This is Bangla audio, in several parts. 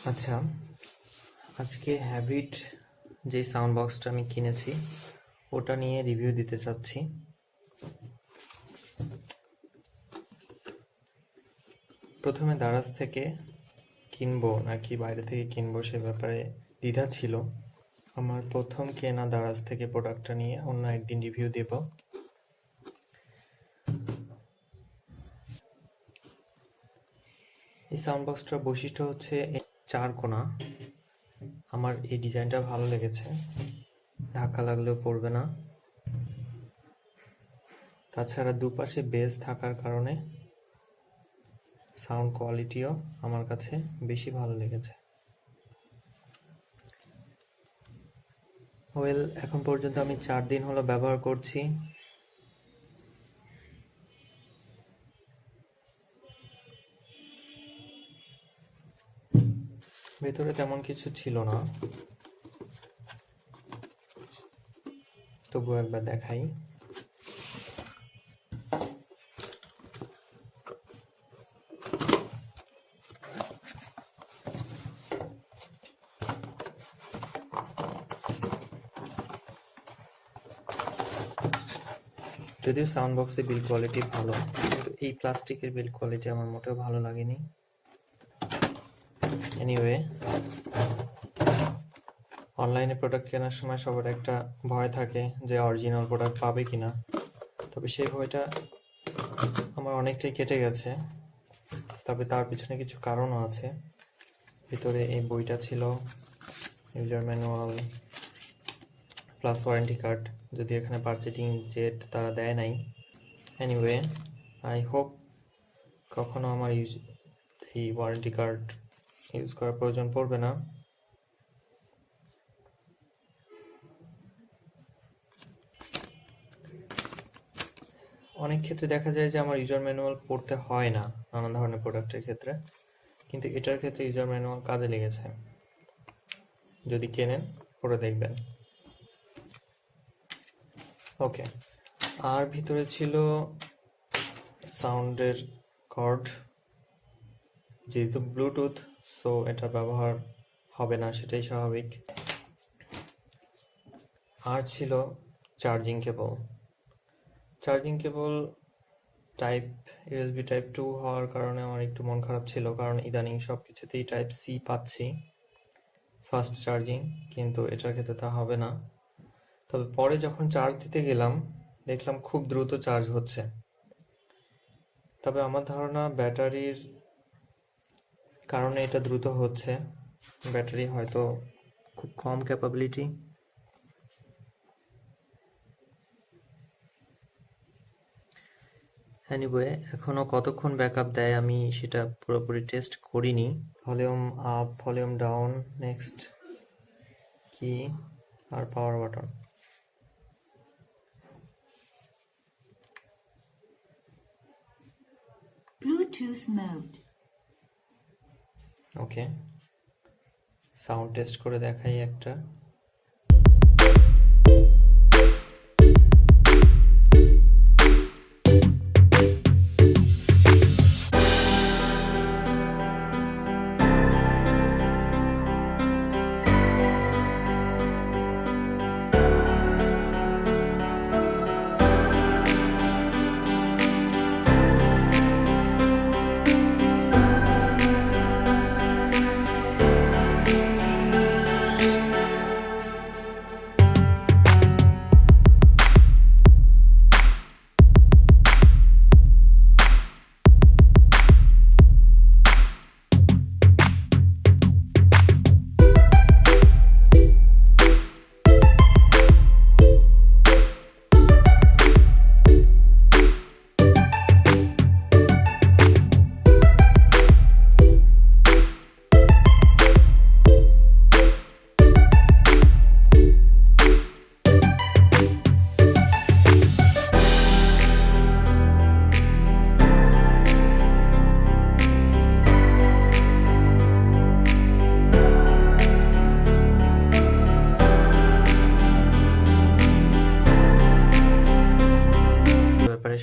আচ্ছা, আজকে হ্যাবিট যে সাউন্ড বক্সটা আমি কিনেছি ওটা নিয়ে রিভিউ দিতে চাচ্ছি। প্রথমে দারাজ থেকে কিনবো নাকি বাইরে থেকে কিনবো সে ব্যাপারে দ্বিধা ছিল। আমার প্রথম কেনা দারাজ থেকে প্রোডাক্টটা নিয়ে অন্য একদিন রিভিউ দেব। এই সাউন্ড বক্সটার বৈশিষ্ট্য হচ্ছে চার কোণা। আমার এই ডিজাইনটা ভালো লেগেছে, ধাক্কা লাগলেও পড়বে না। তাছাড়া দুপাশে বেস থাকার কারণে সাউন্ড কোয়ালিটিও আমার কাছে বেশি ভালো লেগেছে। এখন পর্যন্ত আমি 4 দিন হলো ব্যবহার করছি। ভেতরে তেমন কিছু ছিল না, তবু একবার দেখাই। যদিও সাউন্ড বক্সের বিল্ড কোয়ালিটি ভালো, কিন্তু এই প্লাস্টিকের বিল্ড কোয়ালিটি আমার মোটেও ভালো লাগেনি। এনিওয়ে, অনলাইনে প্রোডাক্ট কেনার সময় সবার একটা ভয় থাকে যে অরিজিনাল প্রোডাক্ট পাবে কিনা, তবে সেই ভয়টা আমার অনেকটাই কেটে গেছে। তবে তার পিছনে কিছু কারণও আছে। ভিতরে এই বইটা ছিল, user manual plus warranty card, যদি এখানে পারচেজিং জেট তারা দেয় নাই। এনিওয়ে, আই হোপ কখনো আমার এই ওয়ারেন্টি কার্ড ইউজ করার প্রয়োজন পড়বে না। অনেক ক্ষেত্রে দেখা যায় যে আমার ইউজার ম্যানুয়াল পড়তে হয় না নানা ধরনের প্রোডাক্টের ক্ষেত্রে, কিন্তু এটার ক্ষেত্রে ইউজার ম্যানুয়াল কাজে লেগেছে। যদি কেনেন পড়ে দেখবেন। ওকে, আর ভিতরে ছিল সাউন্ডের কর্ড। যেহেতু ব্লুটুথ, সো এটা ব্যবহার হবে না, সেটাই স্বাভাবিক। আর ছিল charging cable. Charging cable type USB type 2 হওয়ার কারণে আমার একটু মন খারাপ ছিল, কারণ ইদানিং সব কিছুতেই টাইপ সি পাচ্ছি ফাস্ট চার্জিং, কিন্তু এটার ক্ষেত্রে তা হবে না। তবে পরে যখন চার্জ দিতে গেলাম দেখলাম খুব দ্রুত চার্জ হচ্ছে। তবে আমার ধারণা ব্যাটারির কারণে এটা দ্রুত হচ্ছে। ব্যাটারি হয়তো খুব কম ক্যাপাবিলিটি। এনিওয়ে, এখনো কতক্ষণ ব্যাকআপ দেয় আমি সেটা পুরোপুরি টেস্ট করিনি। Volume up, volume down, next কি, আর পাওয়ার বাটন। Bluetooth mode. ওকে, সাউন্ড টেস্ট করে দেখাই একটা।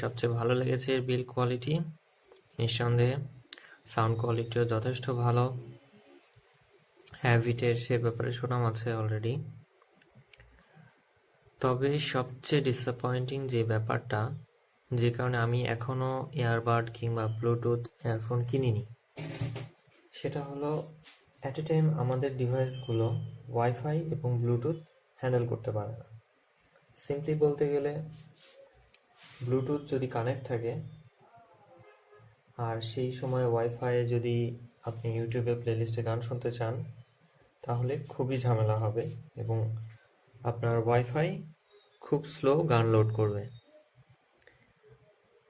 সবচেয়ে ভালো লেগেছে এর বিল্ড কোয়ালিটি। নিঃসন্দেহে সাউন্ড কোয়ালিটিও যথেষ্ট ভালো। হ্যাভিটের সে ব্যাপারে সুনাম আছে অলরেডি। তবে সবচেয়ে ডিসঅ্যাপয়েন্টিং যে ব্যাপারটা, যে কারণে আমি এখনো ইয়ারবাড কিংবা ব্লুটুথ ইয়ারফোন কিনিনি, সেটা হলো অ্যাট এ টাইম আমাদের ডিভাইসগুলো ওয়াইফাই এবং ব্লুটুথ হ্যান্ডেল করতে পারে না। সিম্পলি বলতে গেলে, ব্লুটুথ যদি কানেক্ট থাকে আর সেই সময় ওয়াইফাইয়ে যদি আপনি ইউটিউবে প্লেলিস্টে গান শুনতে চান, তাহলে খুবই ঝামেলা হবে এবং আপনার ওয়াইফাই খুব স্লো গান লোড করবে।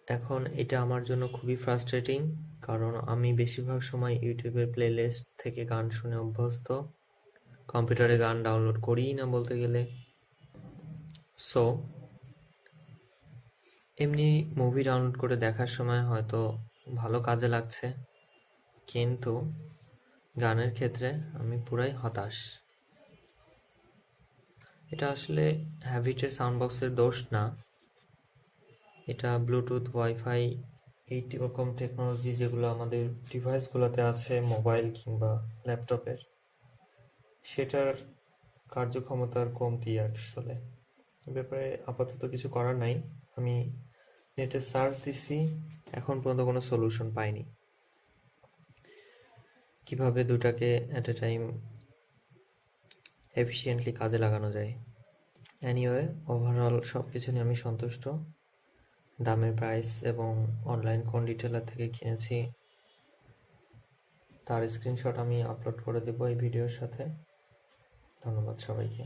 এখন এটা আমার জন্য খুবই ফ্রাস্ট্রেটিং, কারণ আমি বেশিরভাগ সময় ইউটিউবের প্লেলিস্ট থেকে গান শুনে অভ্যস্ত, কম্পিউটারে গান ডাউনলোড করিই না বলতে গেলে। সো এমনি মুভি ডাউনলোড করে দেখার সময় হয়তো ভালো কাজে লাগছে, কিন্তু গানের ক্ষেত্রে আমি পুরাই হতাশ। এটা আসলে হ্যাভিটের সাউন্ড বক্সের দোষ না, এটা ব্লুটুথ, ওয়াইফাই, এই রকম টেকনোলজি যেগুলো আমাদের ডিভাইসগুলোতে আছে, মোবাইল কিংবা ল্যাপটপের, সেটার কার্যক্ষমতার কমতি আসলে। এ ব্যাপারে আপাতত কিছু করার নাই। আমি নেটে সার্চ দিছি, এখন পর্যন্ত কোনো সলিউশন পাইনি কিভাবে দুটাকে অ্যাট এ টাইম এফিশিয়েন্টলি কাজে লাগানো যায়। এনিওয়ে, ওভারঅল সব কিছু নিয়ে আমি সন্তুষ্ট। দামের প্রাইস এবং অনলাইন কোন রিটেলার থেকে কিনেছি তার স্ক্রিনশট আমি আপলোড করে দেবো এই ভিডিওর সাথে। ধন্যবাদ সবাইকে।